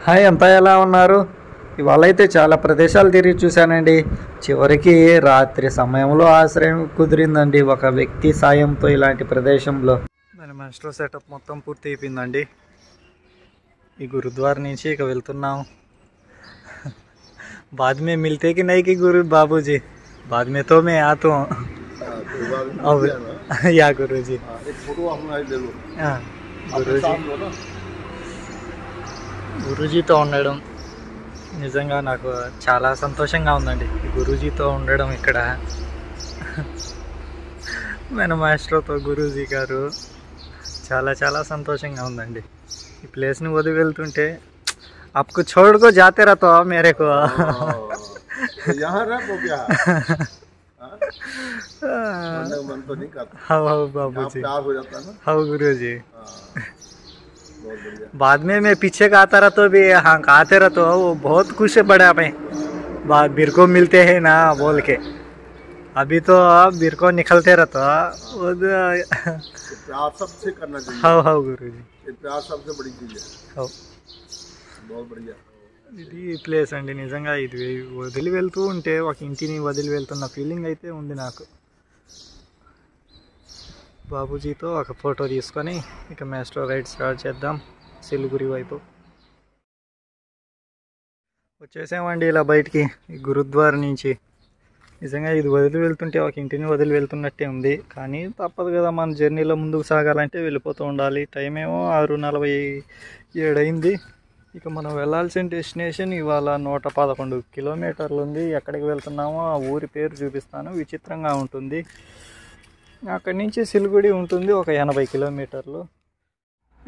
Hi, అంతా ఎలా ఉన్నారు? ఇవాళ అయితే చాలా ప్రదేశాలు తిరిగి చూశానండి. చివరికి రాత్రి సమయంలో ఆశ్రయం కుదిరిందండి ఒక వ్యక్తి సాయంతో ఇలాంటి ప్రదేశంలో. మన మాస్టర్ సెటప్ మొత్తం పూర్తి అయిపోయిందండి. ఈ గురుద్వారా నుంచి ఇక వెళ్తున్నాం. बाद में मिलते कि नहीं कि गुरु बाबूजी? बाद में तो मैं आता हूँ। या गुरुजी గురూజీతో ఉండడం నిజంగా నాకు చాలా సంతోషంగా ఉందండి. గురూజీతో ఉండడం ఇక్కడ మన మాస్టర్తో గురూజీ గారు చాలా చాలా సంతోషంగా ఉందండి. ఈ ప్లేస్ని వదిలి వెళ్తుంటే आपको छोड़ को जाते रहते हो मेरे को यहाँ रखो क्या? मन तो नहीं करता। हाँ बाबूजी, प्यार हो जाता है ना। हाँ गुरुजी। बाद में मैं पीछे का आता रहता भी, हाँ आते रहते हो, वो बहुत खुश है बड़े आप बाद बीर को मिलते हैं ना बोल के। अभी तो बीर को निकलते रहता प्यार सबसे करना चाहिए। हाँ हाँ गुरुजी, प्यार सबसे बड़ी चीज है। हाँ बहुत बढ़िया। ఇది ప్లేస్ అండి. నిజంగా ఇది వదిలి వెళ్తూ ఉంటే ఒక ఇంటిని వదిలి వెళ్తున్న ఫీలింగ్ అయితే ఉంది నాకు. బాబూజీతో ఒక ఫోటో తీసుకొని ఇక మెట్రో రైడ్ స్టార్ట్ చేద్దాం సిలిగురి వైపు. వచ్చేసామండి ఇలా బయటికి ఈ గురుద్వారా నుంచి. నిజంగా ఇది వదిలి వెళ్తుంటే ఒక ఇంటిని వదిలి వెళ్తున్నట్టే ఉంది. కానీ తప్పదు కదా, మన జర్నీలో ముందుకు సాగాలంటే వెళ్ళిపోతూ ఉండాలి. టైం ఏమో 6:47 అయింది. ఇక మనం వెళ్ళాల్సిన డెస్టినేషన్ ఇవాళ 111 కిలోమీటర్లు ఉంది. ఎక్కడికి వెళ్తున్నామో ఆ ఊరి పేరు చూపిస్తాను. విచిత్రంగా ఉంటుంది. అక్కడి నుంచి సిలిగుడి ఉంటుంది ఒక 80 కిలోమీటర్లు.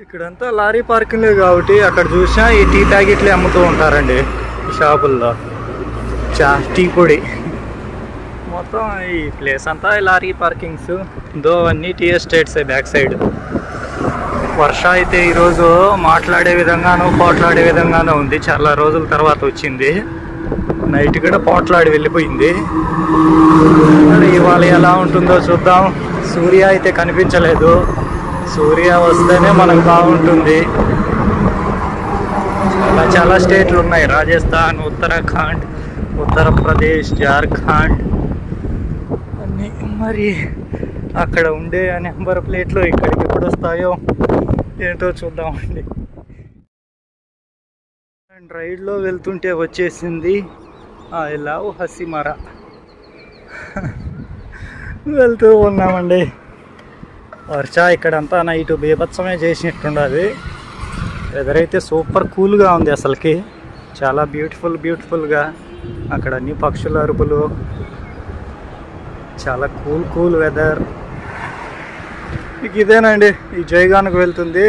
ఇక్కడంతా లారీ పార్కింగ్లే కాబట్టి అక్కడ చూసినా ఈ టీ ప్యాకెట్లు అమ్ముతూ ఉంటారండి ఈ షాపుల్లో. టీ పొడి మొత్తం ఈ ప్లేస్ అంతా లారీ పార్కింగ్స్. దో అన్నీ టీ ఎస్టేట్సే బ్యాక్ సైడ్. వర్ష అయితే ఈరోజు మాట్లాడే విధంగానూ పోట్లాడే విధంగానూ ఉంది. చాలా రోజుల తర్వాత వచ్చింది. నైట్ కూడా పోట్లాడి వెళ్ళిపోయింది. మరి ఇవాళ ఎలా ఉంటుందో చూద్దాం. సూర్య అయితే కనిపించలేదు. సూర్య వస్తేనే మనకు బాగుంటుంది. చాలా చాలా స్టేట్లు ఉన్నాయి. రాజస్థాన్, ఉత్తరాఖండ్, ఉత్తరప్రదేశ్, జార్ఖండ్ అన్నీ. మరి అక్కడ ఉండే నెంబర్ ప్లేట్లు ఇక్కడికి ఎప్పుడు వస్తాయో ఏంటో చూద్దామండి. అండ్ రైడ్లో వెళ్తుంటే వచ్చేసింది ఐ లవ్ హసిమరా. వెళ్తూ ఉన్నామండి. వర్ష ఇక్కడంతా నైట్ బీభత్సమే చేసినట్టుండదు. వెదర్ అయితే సూపర్ కూల్గా ఉంది అసలుకి. చాలా బ్యూటిఫుల్గా. అక్కడ అన్ని పక్షుల అరుపులు. చాలా కూల్ వెదర్. ఇక ఇదేనండి ఈ జైగాన్కు వెళ్తుంది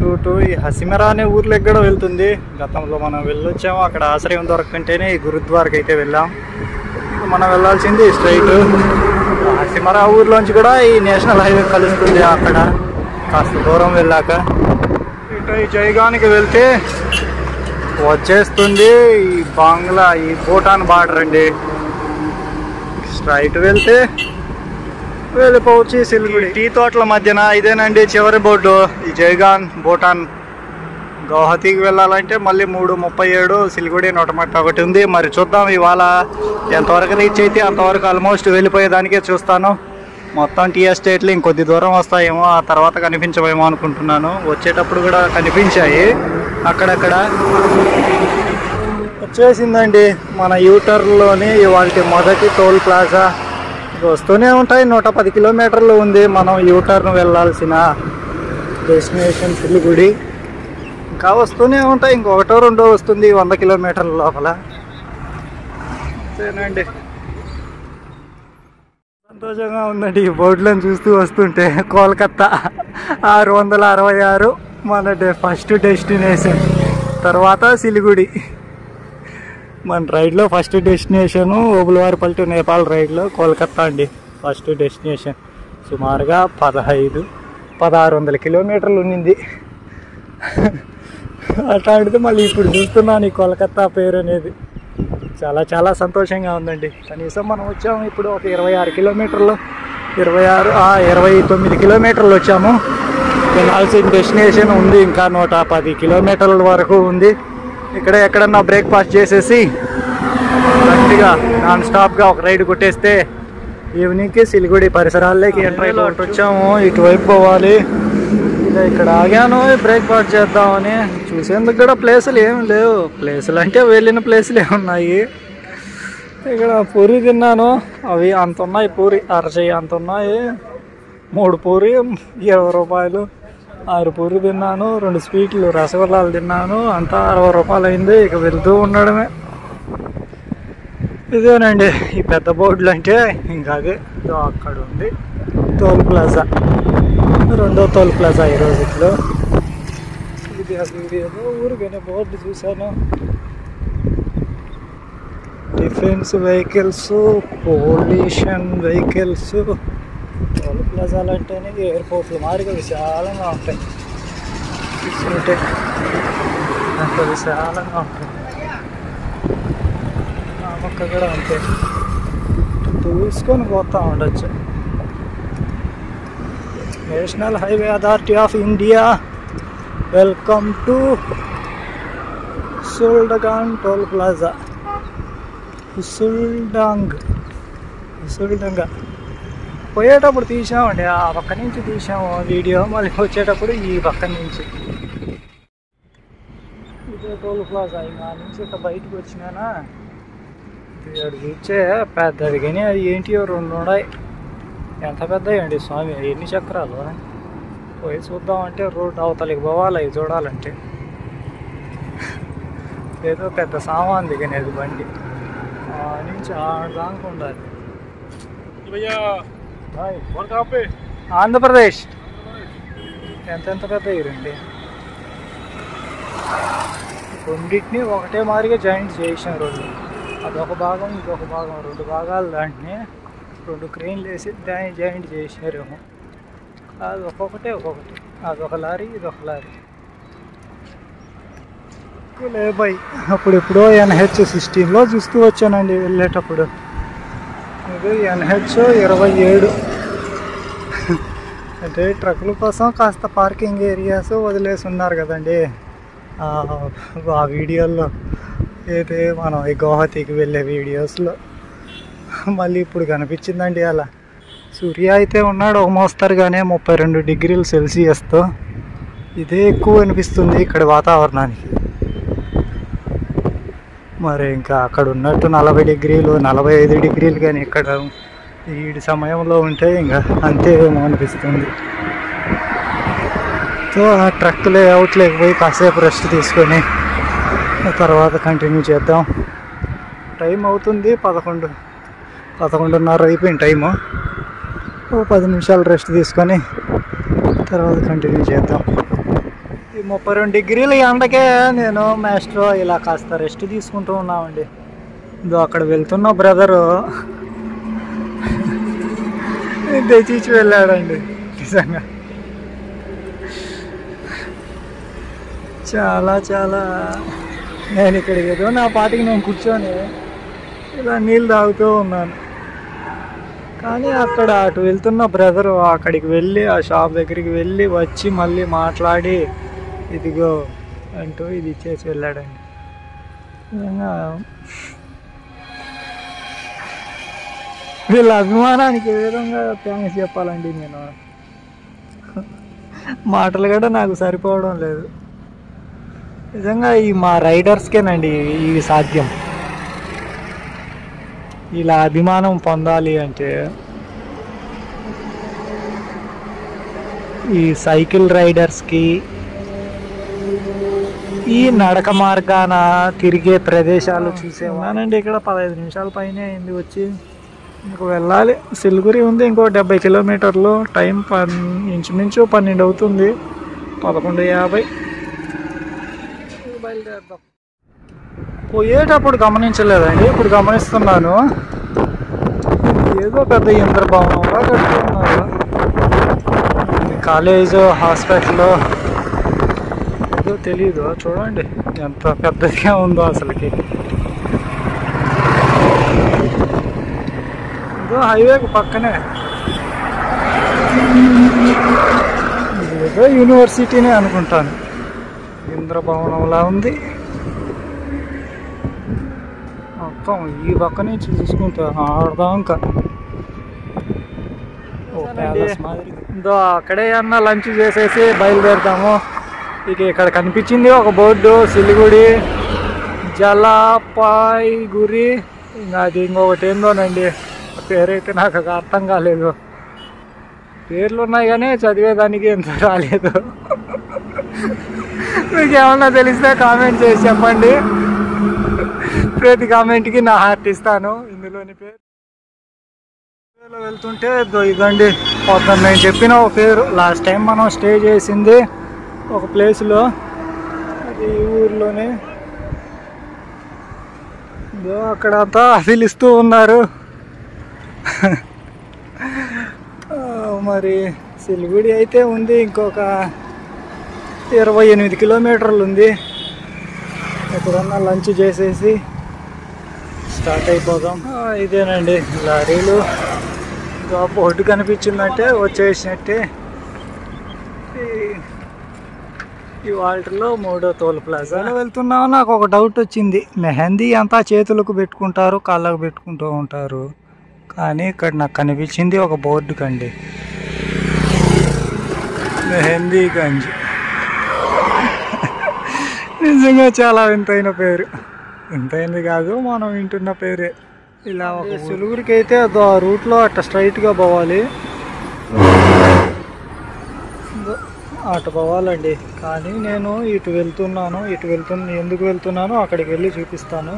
రూటు. ఈ హసిమరా అనే ఊర్లోకి కూడా వెళ్తుంది. గతంలో మనం వెళ్ళొచ్చాము. అక్కడ ఆశ్రయం దొరకంటేనే ఈ గురుద్వారాకి అయితే వెళ్ళాం. ఇక మనం వెళ్ళాల్సింది స్ట్రైట్. హసిమరా ఊర్లోంచి కూడా ఈ నేషనల్ హైవే కలుస్తుంది అక్కడ కాస్త దూరం వెళ్ళాక. ఇటు ఈ జైగాన్కి వెళ్తే వచ్చేస్తుంది ఈ బంగ్లా, ఈ భూటాన్ బార్డర్ అండి. స్ట్రైట్ వెళ్తే వెళ్ళిపోవచ్చు సిలిగుడి. టీ తోటల మధ్యన ఇదేనండి చివరి బోర్డు. ఈ జైగాన్ భూటాన్. గౌహతికి వెళ్ళాలంటే మళ్ళీ 3:37 సిలిగుడి 131 ఉంది. మరి చూద్దాం ఇవాళ ఎంతవరకు రీచ్ అయితే అంతవరకు ఆల్మోస్ట్ వెళ్ళిపోయేదానికే చూస్తాను. మొత్తం టీ ఎస్టేట్లు ఇంకొద్ది దూరం వస్తాయేమో, ఆ తర్వాత కనిపించవేమో అనుకుంటున్నాను. వచ్చేటప్పుడు కూడా కనిపించాయి అక్కడక్కడ. వచ్చేసిందండి మన యూటర్న్లోని ఇవాళ మొదటి టోల్ ప్లాజా. వస్తూనే ఉంటాయి. 110 కిలోమీటర్లు ఉంది మనం యూటర్న్ వెళ్ళాల్సిన డెస్టినేషన్ సిలిగుడి. ఇంకా వస్తూనే ఉంటాయి. ఇంకొకటో రెండో వస్తుంది 100 కిలోమీటర్ల లోపల. అంతేనండి. సంతోషంగా ఉందండి ఈ బోర్డులను చూస్తూ వస్తుంటే. కోల్కత్తా 666 మన ఫస్ట్ డెస్టినేషన్. తర్వాత సిలిగుడి. మన రైడ్లో first destination Obulavaripalli to Nepal రైడ్లో కోల్కత్తా అండి ఫస్ట్ డెస్టినేషన్. సుమారుగా 1600 కిలోమీటర్లు ఉన్నింది. అట్లాంటిది మళ్ళీ ఇప్పుడు చూస్తున్నాను ఈ కోల్కత్తా పేరు అనేది. చాలా చాలా సంతోషంగా ఉందండి. కనీసం మనం వచ్చాము ఇప్పుడు ఒక 26 కిలోమీటర్లు 29 కిలోమీటర్లు వచ్చాము. వెళ్ళాల్సిన డెస్టినేషన్ ఉంది, ఇంకా 110 కిలోమీటర్ల వరకు ఉంది. ఇక్కడ ఎక్కడన్నా బ్రేక్ఫాస్ట్ చేసేసి గట్టిగా నాన్ స్టాప్గా ఒక రైడ్ కొట్టేస్తే ఈవినింగ్కి సిలిగుడి పరిసరాల్లోకి ఎంటర్ అయిపోయి వచ్చాము. ఇటువైపు పోవాలి. ఇక్కడ ఆగాను బ్రేక్ఫాస్ట్ చేద్దామని. చూసేందుకు కూడా ప్లేసులు ఏమి లేవు. ప్లేసులు అంటే వెళ్ళిన ప్లేసులు ఏమున్నాయి. ఇక్కడ పూరి తిన్నాను, అవి అంత ఉన్నాయి. పూరి అరచేయి అంత ఉన్నాయి. 3 పూరి 20 రూపాయలు. 6 పూరి తిన్నాను, 2 స్వీట్లు రసగుల్లాలు తిన్నాను, అంతా 60 రూపాయలు అయింది. ఇక వెళ్తూ ఉండడమే. ఇదేనండి ఈ పెద్ద బోర్డులు అంటే. ఇంకా అదే అక్కడ ఉంది టోల్ ప్లాజా, 2వ టోల్ ప్లాజా ఈ రోజులో. ఇది ఏదో ఊరికనే బోర్డు చూశాను. Defence vehicles, pollution vehicles. Toll ప్లాజాలు అంటేనే ఎయిర్పోర్ట్లు మారిగా విశాలంగా ఉంటాయి. చూస్తుంటే అంత విశాలంగా ఉంటాయి. పక్క కూడా అంతే, చూసుకొని పోతూ ఉండొచ్చు. National highway authority of India, welcome to Suldagaon toll plaza. ఉసుల్డంగా పోయేటప్పుడు తీసామండి, ఆ పక్క నుంచి తీసాము వీడియో. మళ్ళీ వచ్చేటప్పుడు ఈ పక్క నుంచి. ఇదే టోల్ ప్లాజా. ఇంకా నుంచి ఇట్లా బయటకు వచ్చినానా, అది చూచే పెద్దది కానీ అది ఏంటి 2 ఉన్నాయి. ఎంత పెద్దవి అండి స్వామి, ఎన్ని చక్రాలు. పోయి చూద్దామంటే రోడ్డు అవతలికి పోవాలి అవి చూడాలంటే. ఏదో పెద్ద సామాన్ దిగనేది బండి నుంచి ఆడదాకా ఉండాలి. ఆంధ్రప్రదేశ్ ఎంత పెద్ద రండి. రెండింటిని ఒకటే మాదిరిగా జాయింట్ చేసాం రోడ్డు. అదొక భాగం ఇదొక భాగం, 2 భాగాలు. దాంట్ని 2 క్రెయిన్లు వేసి దాన్ని జాయింట్ చేసారేమో. అది ఒక్కొక్కటి. అదొక లారీ, ఇదొక లారీ. లేబాయ్ అప్పుడెప్పుడో NH16లో చూస్తూ వచ్చానండి వెళ్ళేటప్పుడు. ఇది NH 27. అంటే ట్రక్కుల కోసం కాస్త పార్కింగ్ ఏరియాస్ వదిలేసి ఉన్నారు కదండి ఆ వీడియోల్లో. అయితే మనం ఈ గౌహతికి వెళ్ళే వీడియోస్లో మళ్ళీ ఇప్పుడు కనిపించిందండి అలా. సూర్య అయితే ఉన్నాడు ఒక మోస్తరుగానే 32 డిగ్రీలు సెల్సియస్తో. ఇదే ఎక్కువ అనిపిస్తుంది ఇక్కడ వాతావరణానికి. మరి ఇంకా అక్కడ ఉన్నట్టు 40 డిగ్రీలు 45 డిగ్రీలు కానీ ఇక్కడ ఈ సమయంలో ఉంటే ఇంకా అంతేమో అనిపిస్తుంది. సో ఆ ట్రక్ లేఅవుట్ లేకపోయి కాసేపు రెస్ట్ తీసుకొని తర్వాత కంటిన్యూ చేద్దాం. టైం అవుతుంది 11:30 అయిపోయింది టైము. 10 నిమిషాలు రెస్ట్ తీసుకొని తర్వాత కంటిన్యూ చేద్దాం. ఈ 32 డిగ్రీల ఎండకే నేను మాస్ట్రో ఇలా కాస్త రెస్ట్ తీసుకుంటూ ఉన్నామండి. ఇదో అక్కడ వెళ్తున్న బ్రదరు తెచ్చి వెళ్ళాడండి. నిజంగా చాలా నేను ఇక్కడ ఏదో నా పాటికి నేను కూర్చొని ఇలా నీళ్ళు తాగుతూ ఉన్నాను. కానీ అక్కడ అటు వెళ్తున్న బ్రదరు అక్కడికి వెళ్ళి ఆ షాప్ దగ్గరికి వెళ్ళి వచ్చి మళ్ళీ మాట్లాడి ఇదిగో అంటూ ఇది ఇచ్చేసి వెళ్ళాడండి. నిజంగా వీళ్ళ అభిమానానికి ఏ విధంగా థ్యాంక్స్ చెప్పాలండి. నేను మాటలు కూడా నాకు సరిపోవడం లేదు. నిజంగా ఈ మా రైడర్స్కేనండి ఇవి సాధ్యం. ఇలా అభిమానం పొందాలి అంటే ఈ సైకిల్ రైడర్స్కి, ఈ నడక మార్గాన తిరిగే ప్రదేశాలు చూసేవానండి. ఇక్కడ 15 నిమిషాల పైనే అయింది వచ్చి. ఇంకో వెళ్ళాలి. సిలిగురి ఉంది ఇంకో 70 కిలోమీటర్లు. టైం ఇంచుమించు 12 అవుతుంది. 11:50 బయలుదేరుదాం. పోయేటప్పుడు గమనించలేదండి, ఇప్పుడు గమనిస్తున్నాను. ఏదో పెద్ద యంత్రభవనంలా కట్టుకున్నారు. కాలేజ్ హాస్పిటల్ ఏదో తెలీదు. చూడండి ఎంత పెద్దగా ఉందో అసలుకి. ఏదో హైవేకు పక్కనే ఏదో యూనివర్సిటీనే అనుకుంటాను. ఇంద్రభవనంలా ఉంది మొత్తం. ఈ పక్క నుంచి చూసుకుంటే ఆడదాకా ఇందో అక్కడే అన్న లంచ్ చేసేసి బయలుదేరుతాము. ఇక ఇక్కడ కనిపించింది ఒక బోర్డు, సిలిగుడి జలపాయిగురి. ఇంకా అది ఇంకొకటి ఏందోనండి, పేరైతే నాకు అర్థం కాలేదు. పేర్లు ఉన్నాయి కానీ చదివేదానికి ఎంత రాలేదు. మీకు ఏమన్నా తెలిస్తే కామెంట్ చేసి చెప్పండి. ప్రతి కామెంట్కి నా హార్ట్ ఇస్తాను. ఇందులోని పేరు వెళ్తుంటే ఇదండి పొద్దున్న నేను చెప్పిన ఒక పేరు. లాస్ట్ టైం మనం స్టే చేసింది ఒక ప్లేస్లో, అది ఈ ఊర్లోనే. అక్కడ అంతా పిలుస్తూ ఉన్నారు. మరి సిలిగుడి అయితే ఉంది, ఇంకొక 28 కిలోమీటర్లు ఉంది. ఎక్కడన్నా లంచ్ చేసేసి స్టార్ట్ అయిపోదాం. ఇదేనండి లారీలు. బోర్డు కనిపించిందంటే వచ్చేసినట్టే. ఈ వాల్టర్లో 3వ టోల్ ప్లాజా వెళ్తున్నావు. నాకు ఒక డౌట్ వచ్చింది. మెహందీ అంతా చేతులకు పెట్టుకుంటారు, కాళ్ళకు పెట్టుకుంటూ ఉంటారు, కానీ ఇక్కడ నాకు కనిపించింది ఒక బోర్డు కండి, మెహందీగంజ్. నిజంగా చాలా వింతైన పేరు. వింతైనది కాదు, మనం వింటున్న పేరే. ఇలా ఒక సిలుగురికి అయితే ఆ రూట్లో అట్లా స్ట్రైట్గా పోవాలి, అటు పోవాలండి. కానీ నేను ఇటు వెళ్తున్నాను. ఎందుకు వెళ్తున్నానో అక్కడికి వెళ్ళి చూపిస్తాను.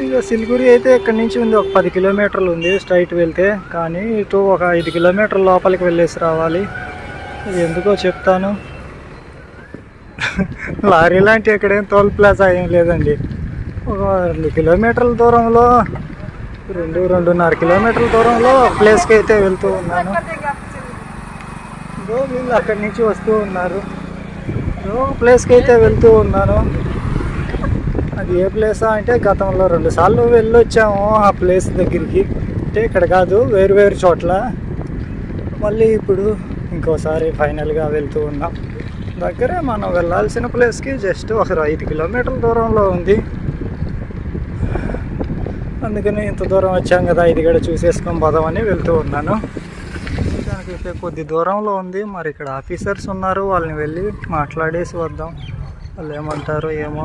ఇంకా సిలిగురి అయితే ఇక్కడి నుంచి ఉంది, ఒక 10 కిలోమీటర్లు ఉంది స్ట్రైట్ వెళ్తే. కానీ ఇటు ఒక 5 కిలోమీటర్ల లోపలికి వెళ్ళేసి రావాలి. ఇది ఎందుకో చెప్తాను. లారీ లాంటి ఎక్కడేం టోల్ ప్లాజా ఏం లేదండి. ఒక 2 కిలోమీటర్ల దూరంలో, 2.5 కిలోమీటర్ల దూరంలో ఒక ప్లేస్కి అయితే వెళ్తూ ఉన్నాను. వీళ్ళు అక్కడి నుంచి వస్తూ ఉన్నారు. ఒక ప్లేస్కి అయితే వెళ్తూ ఉన్నాను. అది ఏ ప్లేసా అంటే గతంలో 2 సార్లు వెళ్ళొచ్చాము ఆ ప్లేస్ దగ్గరికి. అంటే ఇక్కడ కాదు, వేరు చోట్ల. మళ్ళీ ఇప్పుడు ఇంకోసారి ఫైనల్గా వెళ్తూ ఉన్నాం. దగ్గరే మనం వెళ్ళాల్సిన ప్లేస్కి జస్ట్ ఒక 5 కిలోమీటర్ల దూరంలో ఉంది. అందుకని ఇంత దూరం వచ్చాం కదా, ఇది కూడా చూసేసుకొని పోదామని వెళ్తూ ఉన్నాను. దానికైతే కొద్ది దూరంలో ఉంది. మరి ఇక్కడ ఆఫీసర్స్ ఉన్నారు, వాళ్ళని వెళ్ళి మాట్లాడేసి వద్దాం. వాళ్ళు ఏమంటారో ఏమో.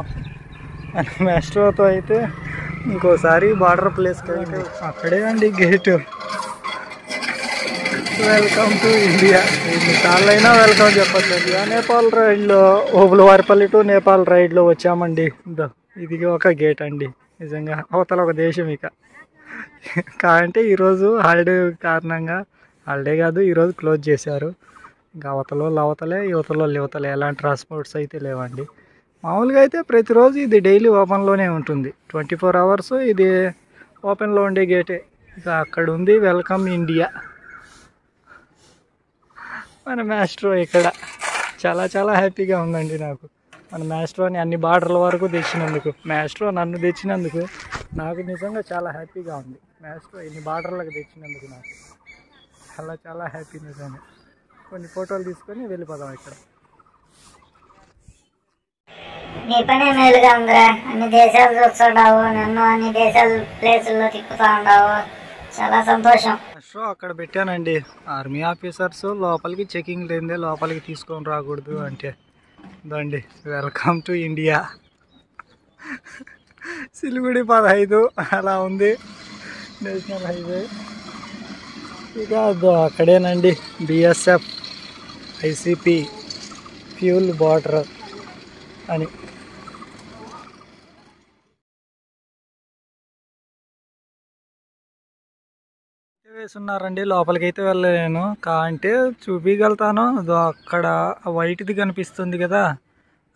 మెస్ట్రోతో అయితే ఇంకోసారి బార్డర్ ప్లేస్కి అయితే అక్కడే అండి గేటు. Welcome to India. ఎన్నిసార్లు అయినా వెల్కమ్ చెప్పట్లేదు. నేపాల్ రైడ్లో, ఓబులవారిపల్లి టు నేపాల్ రైడ్లో వచ్చామండి. ఇది ఒక గేట్ అండి. నిజంగా అవతల ఒక దేశం. ఇక అంటే ఈరోజు హాలిడే కారణంగా, హాలిడే కాదు ఈరోజు క్లోజ్ చేశారు. ఇంకా అవతలే యువతలే ఎలాంటి ట్రాన్స్పోర్ట్స్ అయితే లేవండి. మామూలుగా అయితే ప్రతిరోజు ఇది డైలీ ఓపెన్లోనే ఉంటుంది. 24 అవర్స్ ఇది ఓపెన్లో ఉండే గేటే. ఇక అక్కడ ఉంది వెల్కమ్ ఇండియా. మన మ్యాస్ట్రో ఇక్కడ చాలా హ్యాపీగా ఉందండి నాకు. మన మ్యాస్ట్రోని అన్ని బార్డర్ల వరకు తెచ్చినందుకు, మ్యాస్ట్రో నన్ను తెచ్చినందుకు నాకు నిజంగా చాలా హ్యాపీగా ఉంది. మ్యాస్ట్రో ఇన్ని బార్డర్లకు తెచ్చినందుకు నాకు చాలా హ్యాపీ నిజంగా. కొన్ని ఫోటోలు తీసుకొని వెళ్ళిపోదాం. ఇక్కడ నీ పని మేలుగా ఉందిరా. అన్ని దేశాలు చూస్తున్నావు, నన్ను అన్ని దేశాల ప్లేసుల్లో తిప్పుతా ఉన్నావు. చాలా సంతోషం. సో అక్కడ పెట్టానండి, ఆర్మీ ఆఫీసర్స్ లోపలికి చెకింగ్ లేదే లోపలికి తీసుకొని రాకూడదు అంటే. దండి వెల్కమ్ టు ఇండియా. సిలిగుడి 15 అలా ఉంది నేషనల్ హైవే. ఇక అక్కడేనండి బిఎస్ఎఫ్ ఐసిపి ఫ్యూల్ బార్డర్ అని. వేసున్నారండి. లోపలికి అయితే వెళ్ళలేను, అంటే చూపించగలుగుతాను. అక్కడ వైట్ది కనిపిస్తుంది కదా,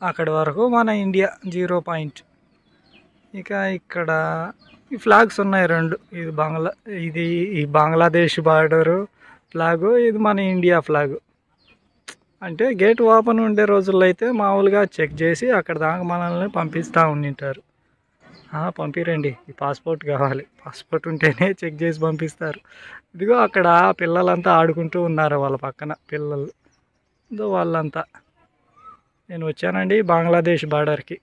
అక్కడి వరకు మన ఇండియా 0 పాయింట్. ఇక ఇక్కడ ఈ ఫ్లాగ్స్ ఉన్నాయి 2. ఇది ఈ బంగ్లాదేశ్ బార్డరు ఫ్లాగు, ఇది మన ఇండియా ఫ్లాగు. అంటే గేట్ ఓపెన్ ఉండే రోజుల్లో అయితే మామూలుగా చెక్ చేసి అక్కడ దాకా మనల్ని పంపిస్తూ ఉండింటారు. పంపిరండి, ఈ పాస్పోర్ట్ కావాలి, పాస్పోర్ట్ ఉంటేనే చెక్ చేసి పంపిస్తారు. ఇదిగో అక్కడ పిల్లలంతా ఆడుకుంటూ ఉన్నారు, వాళ్ళ పక్కన పిల్లలు. ఇదో వాళ్ళంతా. నేను వచ్చానండి బంగ్లాదేశ్ బార్డర్కి.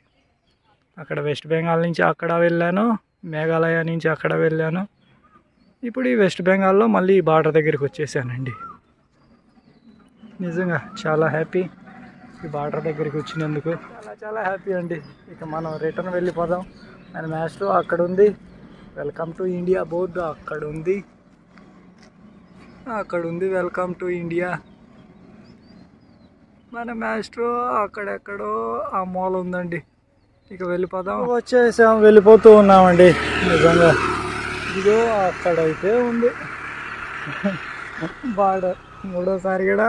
అక్కడ వెస్ట్ బెంగాల్ నుంచి అక్కడ వెళ్ళాను, మేఘాలయ నుంచి అక్కడ వెళ్ళాను. ఇప్పుడు ఈ వెస్ట్ బెంగాల్లో మళ్ళీ ఈ బార్డర్ దగ్గరికి వచ్చేసానండి. నిజంగా చాలా హ్యాపీ ఈ బార్డర్ దగ్గరికి వచ్చినందుకు. చాలా చాలా హ్యాపీ అండి. ఇక మనం రిటర్న్ వెళ్ళిపోదాం. మన మ్యాచ్లో అక్కడ ఉంది, వెల్కమ్ టు ఇండియా బోర్డు అక్కడ ఉంది, వెల్కమ్ టు ఇండియా. మన మ్యాచ్లో అక్కడెక్కడో ఆ మూల ఉందండి. ఇక వెళ్ళిపోదాం. వచ్చేసాం, వెళ్ళిపోతూ ఉన్నామండి. నిజంగా ఇదిగో అక్కడైతే ఉంది బార్డర్. మూడోసారి కూడా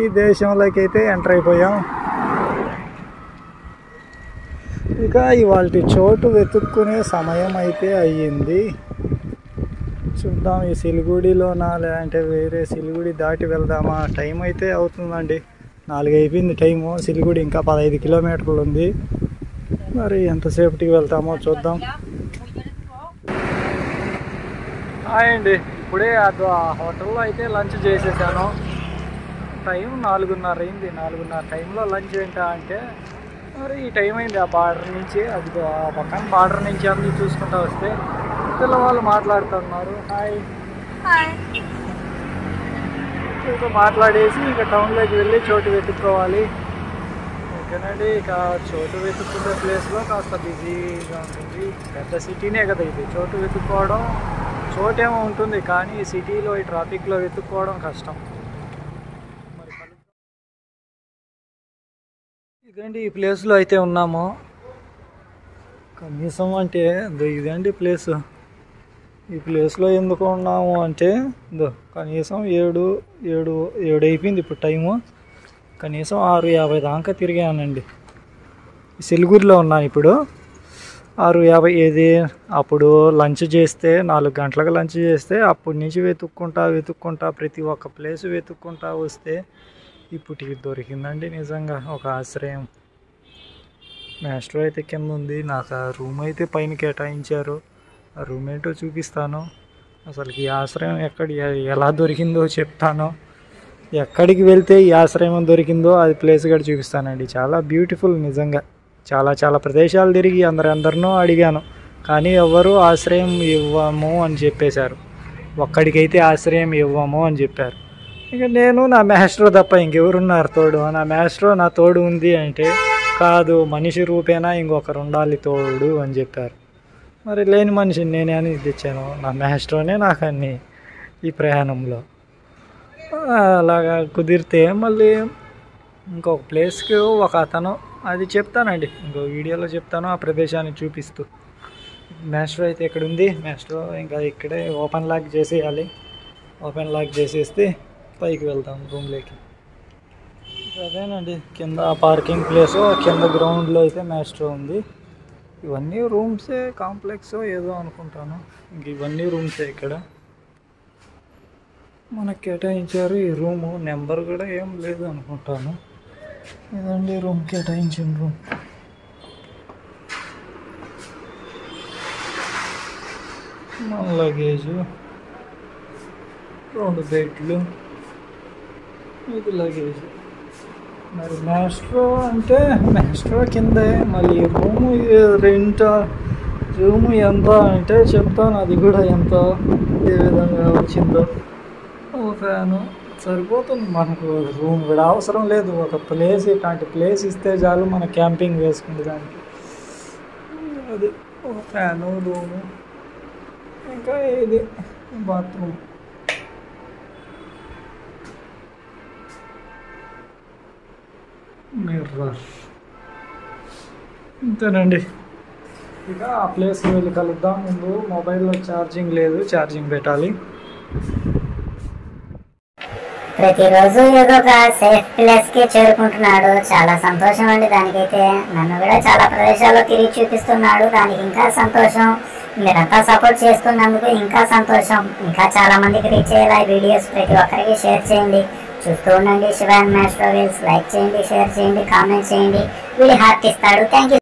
ఈ దేశంలోకి అయితే ఎంటర్ అయిపోయాం. ఇక ఇవాళ చోటు వెతుక్కునే సమయం అయితే అయ్యింది. చూద్దాం ఈ సిలిగుడిలోనా లేదంటే వేరే సిలిగుడి దాటి వెళ్దామా. టైం అయితే అవుతుందండి, 4 అయిపోయింది టైము. సిలిగుడి ఇంకా 15 కిలోమీటర్లు ఉంది. మరి ఎంతసేపటికి వెళ్తామో చూద్దాం. అండి ఇప్పుడే ఆ హోటల్లో అయితే లంచ్ చేసేసాను. టైం 4:30 అయింది. 4:30 టైంలో లంచ్ ఏంటా అంటే మరి ఈ టైం అయింది. ఆ బార్డర్ నుంచి అది ఆ పక్కన బార్డర్ నుంచి అన్నీ చూసుకుంటూ వస్తే పిల్లవాళ్ళు మాట్లాడుతున్నారు. హాయ్ ఇక మాట్లాడేసి ఇక టౌన్లోకి వెళ్ళి చోటు వెతుక్కోవాలి. ఓకేనండి. ఇక చోటు వెతుక్కునే ప్లేస్లో కాస్త బిజీగా ఉంటుంది. పెద్ద సిటీనే కదా ఇది. చోటు వెతుక్కోవడం చోటేమో ఉంటుంది, కానీ ఈ సిటీలో ఈ ట్రాఫిక్లో వెతుక్కోవడం కష్టం. మరి ఇదండి ఈ ప్లేస్లో అయితే ఉన్నాము. కనీసం అంటే ఇదండి ప్లేస్. ఈ ప్లేస్లో ఎందుకు ఉన్నాము అంటే కనీసం 7 అయిపోయింది ఇప్పుడు టైము. కనీసం 6:50 దాకా తిరిగానండి. సిలిగురిలో ఉన్నాను ఇప్పుడు. 6:50 ఏది అప్పుడు లంచ్ చేస్తే 4 గంటలకు లంచ్ చేస్తే అప్పటి నుంచి వెతుక్కుంటా ప్రతి ఒక్క ప్లేస్ వెతుక్కుంటా వస్తే ఇప్పటికి దొరికిందండి నిజంగా ఒక ఆశ్రయం. మాస్టర్ అయితే కింద ఉంది, నాకు ఆ రూమ్ అయితే పైన కేటాయించారు. ఆ రూమ్ ఏంటో చూపిస్తాను. అసలు ఈ ఆశ్రయం ఎలా దొరికిందో చెప్తాను. ఎక్కడికి వెళ్తే ఈ ఆశ్రయం దొరికిందో అది ప్లేస్ కూడా చూపిస్తానండి. చాలా బ్యూటిఫుల్ నిజంగా. చాలా ప్రదేశాలు తిరిగి అందరినో అడిగాను, కానీ ఎవరు ఆశ్రయం ఇవ్వము అని చెప్పేశారు. ఒక్కడికైతే ఆశ్రయం ఇవ్వము అని చెప్పారు. ఇక నేను నా మాస్టర్ తప్ప ఇంకెవరున్నారు తోడు. నా మాస్టర్ నా తోడు ఉంది అంటే కాదు, మనిషి రూపేనా ఇంకొకరు ఉండాలి తోడు అని చెప్పారు. మరి లేని మనిషిని నేనే అని తెచ్చాను. నా మాస్టర్నే నాకు అన్నీ ఈ ప్రయాణంలో. అలాగా కుదిరితే మళ్ళీ ఇంకొక ప్లేస్కి ఒక అతను అది చెప్తానండి, ఇంకో వీడియోలో చెప్తాను ఆ ప్రదేశాన్ని చూపిస్తూ. మాస్టర్ అయితే ఇక్కడ ఉంది. మాస్టర్ ఇంకా ఇక్కడే ఓపెన్ లాక్ చేసేయాలి. ఓపెన్ లాక్ చేసేస్తే పైకి వెళ్తాం రూమ్లోకి. అదేనండి కింద పార్కింగ్ ప్లేసు, కింద గ్రౌండ్లో అయితే మాస్టర్ ఉంది. ఇవన్నీ రూమ్సే, కాంప్లెక్స్ ఏదో అనుకుంటాను. ఇంక ఇవన్నీ రూమ్సే ఇక్కడ మనకు కేటాయించారు. ఈ రూము నెంబర్ కూడా ఏం లేదు అనుకుంటాను. ఇదండి రూమ్, కేటాయించిన రూమ్. మన లగేజు, 2 బెడ్లు, ఇది లగేజ్. మరి మాస్ట్రో అంటే మాస్ట్రో కిందే. మళ్ళీ రూము రూము ఎంత అంటే చెప్తాను, అది కూడా ఎంత ఏ విధంగా వచ్చిందో. ఫ్యాను సరిపోతుంది మనకు. రూమ్ కూడా అవసరం లేదు. ఒక ప్లేస్, ఇట్లాంటి ప్లేస్ ఇస్తే చాలు మన క్యాంపింగ్ వేసుకునే దానికి. అది ఒక ఫ్యాను, రూము, ఇంకా ఇది బాత్రూమ్. మిర్రర్. ఇంతేనండి. ఇక ఆ ప్లేస్కి వెళ్ళి కలుద్దాం. ముందు మొబైల్లో ఛార్జింగ్ లేదు, ఛార్జింగ్ పెట్టాలి. ప్రతిరోజు ఏదో ఒక సేఫ్ ప్లేస్ కి చేరుకుంటున్నాడు. చాలా సంతోషం అండి దానికైతే. నన్ను కూడా చాలా ప్రదేశాల్లో తిరిగి చూపిస్తున్నాడు, దానికి ఇంకా సంతోషం. మీరంతా సపోర్ట్ చేస్తున్నందుకు ఇంకా సంతోషం. ఇంకా చాలా మందికి రీచ్ అయ్యేలా వీడియోస్ ప్రతి ఒక్కరికి షేర్ చేయండి. చూస్తూ ఉండండి Shiva and master wheels. Like చేయండి, షేర్ చేయండి, కామెంట్ చేయండి. వీడి హార్ట్ ఇస్తాడు. Thank you.